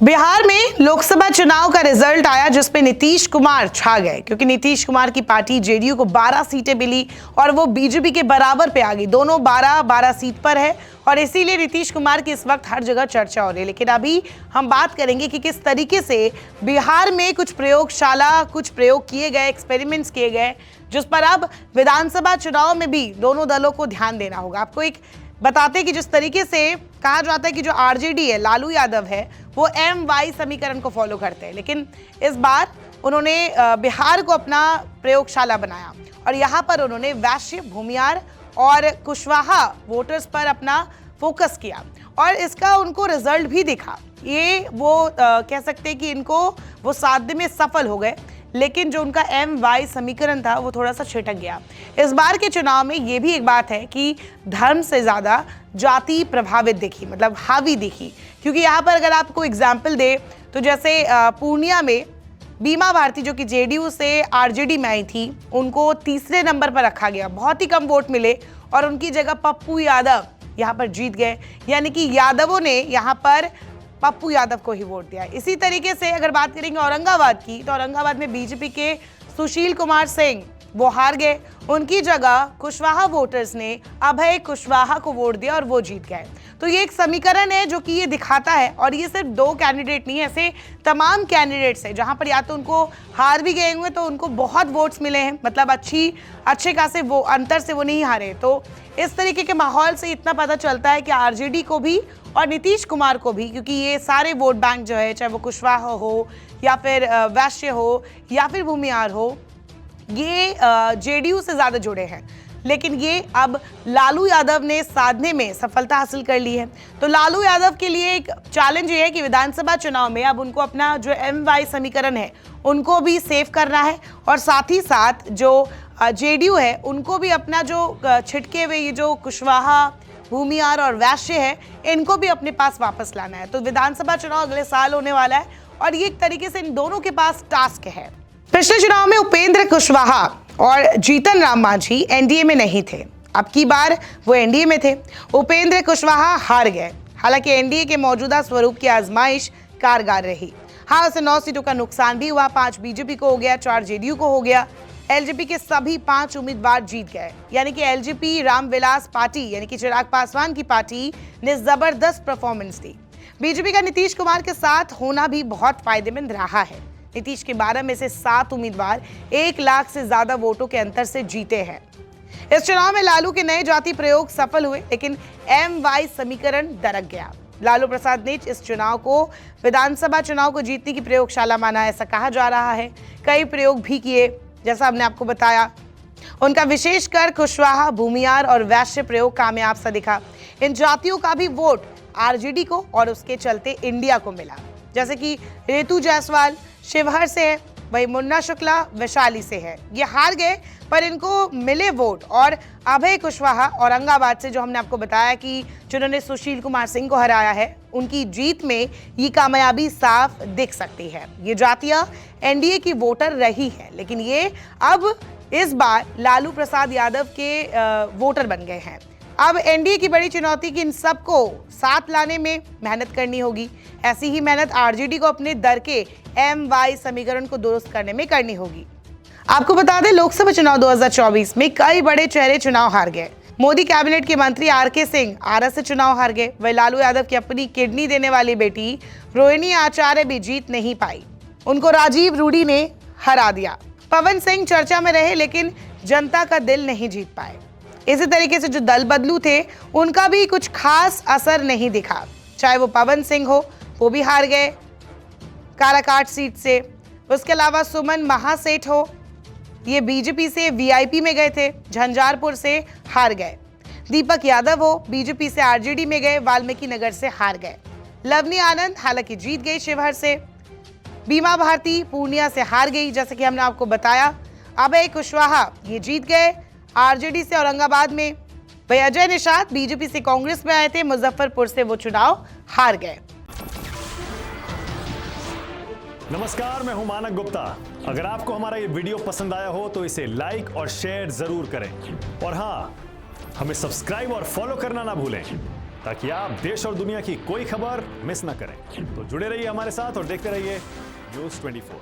बिहार में लोकसभा चुनाव का रिजल्ट आया जिसपे नीतीश कुमार छा गए, क्योंकि नीतीश कुमार की पार्टी जेडीयू को 12 सीटें मिली और वो बीजेपी के बराबर पे आ गई। दोनों 12-12 सीट पर है और इसीलिए नीतीश कुमार की इस वक्त हर जगह चर्चा हो रही है। लेकिन अभी हम बात करेंगे कि किस तरीके से बिहार में कुछ प्रयोगशाला, कुछ प्रयोग किए गए, एक्सपेरिमेंट्स किए गए, जिस पर अब विधानसभा चुनाव में भी दोनों दलों को ध्यान देना होगा। आपको एक बताते हैं कि जिस तरीके से कहा जाता है कि जो आरजेडी है, लालू यादव है, वो MY समीकरण को फॉलो करते हैं, लेकिन इस बार उन्होंने बिहार को अपना प्रयोगशाला बनाया और यहाँ पर उन्होंने वैश्य, भूमियार और कुशवाहा वोटर्स पर अपना फोकस किया और इसका उनको रिजल्ट भी दिखा। ये वो कह सकते हैं कि इनको वो साधने में सफल हो गए, लेकिन जो उनका MY समीकरण था वो थोड़ा सा छिटक गया। इस बार के चुनाव में ये भी एक बात है कि धर्म से ज़्यादा जाति प्रभावित दिखी, मतलब हावी दिखी, क्योंकि यहाँ पर अगर आपको एग्जाम्पल दे तो जैसे पूर्णिया में बीमा भारती जो कि जेडीयू से आरजेडी में आई थी, उनको तीसरे नंबर पर रखा गया, बहुत ही कम वोट मिले और उनकी जगह पप्पू यादव यहाँ पर जीत गए। यानी कि यादवों ने यहाँ पर पप्पू यादव को ही वोट दिया। इसी तरीके से अगर बात करेंगे औरंगाबाद की, तो औरंगाबाद में बीजेपी के सुशील कुमार सिंह वो हार गए, उनकी जगह कुशवाहा वोटर्स ने अभय कुशवाहा को वोट दिया और वो जीत गए। तो ये एक समीकरण है जो कि ये दिखाता है, और ये सिर्फ 2 कैंडिडेट नहीं है, ऐसे तमाम कैंडिडेट्स हैं जहां पर या तो उनको हार भी गए हुए तो उनको बहुत वोट्स मिले हैं, मतलब अच्छे खासे वो अंतर से वो नहीं हारे। तो इस तरीके के माहौल से इतना पता चलता है कि आरजेडी को भी और नीतीश कुमार को भी, क्योंकि ये सारे वोट बैंक जो है, चाहे वो कुशवाहा हो या फिर वैश्य हो या फिर भूमियार हो, ये जेडीयू से ज़्यादा जुड़े हैं। लेकिन ये अब लालू यादव ने साधने में सफलता हासिल कर ली है। तो लालू यादव के लिए एक चैलेंज ये है कि विधानसभा चुनाव में अब उनको अपना जो MY समीकरण है उनको भी सेव करना है, और साथ ही साथ जो जेडीयू है उनको भी अपना जो छिटके हुए ये जो कुशवाहा, भूमियार और वैश्य है, इनको भी अपने पास वापस लाना है। तो विधानसभा चुनाव अगले साल होने वाला है और ये एक तरीके से इन दोनों के पास टास्क है। पिछले चुनाव में उपेंद्र कुशवाहा और जीतन राम मांझी एनडीए में नहीं थे, अब की बार वो एनडीए में थे। उपेंद्र कुशवाहा हार गए, हालांकि एनडीए के मौजूदा स्वरूप की आजमाइश कारगर रही। हाँ, उसे 9 सीटों का नुकसान भी हुआ, 5 बीजेपी को हो गया, 4 जेडीयू को हो गया। एलजेपी के सभी 5 उम्मीदवार जीत गए, यानी कि एलजेपी रामविलास पार्टी यानी कि चिराग पासवान की पार्टी ने जबरदस्त परफॉर्मेंस दी। बीजेपी का नीतीश कुमार के साथ होना भी बहुत फायदेमंद रहा है। नीतीश के 12 में से 7 उम्मीदवार 1 लाख से ज्यादा वोटों के अंतर से जीते हैं। इस चुनाव में लालू के नए जाति प्रयोग सफल हुए, लेकिन MY समीकरण दरक गया। लालू प्रसाद ने इस चुनाव को विधानसभा चुनाव को जीतने की प्रयोगशाला माना, ऐसा कहा जा रहा है। कई प्रयोग भी किए, जैसा हमने आपको बताया। उनका विशेषकर कुशवाहा, भूमियार और वैश्य प्रयोग कामयाब सा दिखा। इन जातियों का भी वोट आरजेडी को और उसके चलते इंडिया को मिला, जैसे कि ऋतु जायसवाल शिवहर से है, वही मुन्ना शुक्ला वैशाली से है। ये हार गए पर इनको मिले वोट। और अभय कुशवाहा औरंगाबाद से, जो हमने आपको बताया कि जिन्होंने सुशील कुमार सिंह को हराया है, उनकी जीत में ये कामयाबी साफ दिख सकती है। ये जातियां एनडीए की वोटर रही है, लेकिन ये अब इस बार लालू प्रसाद यादव के वोटर बन गए हैं। अब एनडीए की बड़ी चुनौती कि इन सबको साथ लाने में मेहनत करनी होगी। ऐसी ही मेहनत आरजेडी को अपने दर के MY समीकरण को दुरुस्त करने में करनी होगी। आपको बता दें, लोकसभा चुनाव 2024 में कई बड़े चेहरे चुनाव हार गए। मोदी कैबिनेट के मंत्री RK सिंह आरा से चुनाव हार गए। वही लालू यादव की अपनी किडनी देने वाली बेटी रोहिणी आचार्य भी जीत नहीं पाई, उनको राजीव रूडी ने हरा दिया। पवन सिंह चर्चा में रहे, लेकिन जनता का दिल नहीं जीत पाए। इसी तरीके से जो दल बदलू थे, उनका भी कुछ खास असर नहीं दिखा। चाहे वो पवन सिंह हो, वो भी हार गए काराकाट सीट से। उसके अलावा सुमन महासेठ हो, ये बीजेपी से VIP में गए थे, झंझारपुर से हार गए। दीपक यादव हो, बीजेपी से आरजेडी में गए, वाल्मीकि नगर से हार गए। लवनी आनंद हालांकि जीत गई शिवहर से। बीमा भारती पूर्णिया से हार गई, जैसे कि हमने आपको बताया। अभय कुशवाहा ये जीत गए आरजेडी से औरंगाबाद में। वही अजय निषाद बीजेपी से कांग्रेस में आए थे, मुजफ्फरपुर से वो चुनाव हार गए। नमस्कार, मैं हूं मानक गुप्ता। अगर आपको हमारा ये वीडियो पसंद आया हो तो इसे लाइक और शेयर जरूर करें, और हां, हमें सब्सक्राइब और फॉलो करना ना भूलें। ताकि आप देश और दुनिया की कोई खबर मिस ना करें। तो जुड़े रहिए हमारे साथ और देखते रहिए न्यूज़ 24।